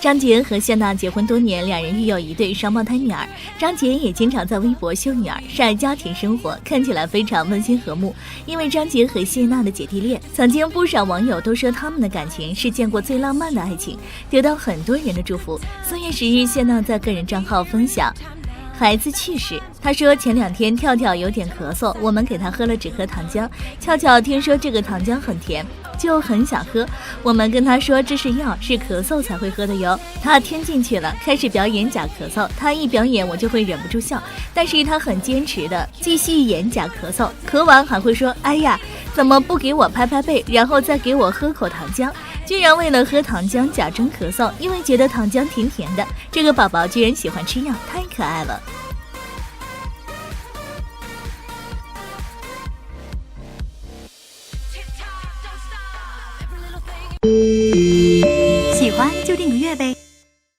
张杰和谢娜结婚多年，两人育有一对双胞胎女儿。张杰也经常在微博秀女儿，晒家庭生活，看起来非常温馨和睦。因为张杰和谢娜的姐弟恋，曾经不少网友都说他们的感情是见过最浪漫的爱情，得到很多人的祝福。4月10日，谢娜在个人账号分享孩子去世，他说前2天跳跳有点咳嗽，我们给他喝了止咳糖浆，俏俏听说这个糖浆很甜，就很想喝，我们跟他说这是药，是咳嗽才会喝的哟。他听进去了，开始表演假咳嗽，他一表演我就会忍不住笑，但是他很坚持的继续演假咳嗽，咳完还会说哎呀怎么不给我拍拍背，然后再给我喝口糖浆，居然为了喝糖浆假装咳嗽，因为觉得糖浆挺甜的。这个宝宝居然喜欢吃药，太可爱了。喜欢就订个月呗。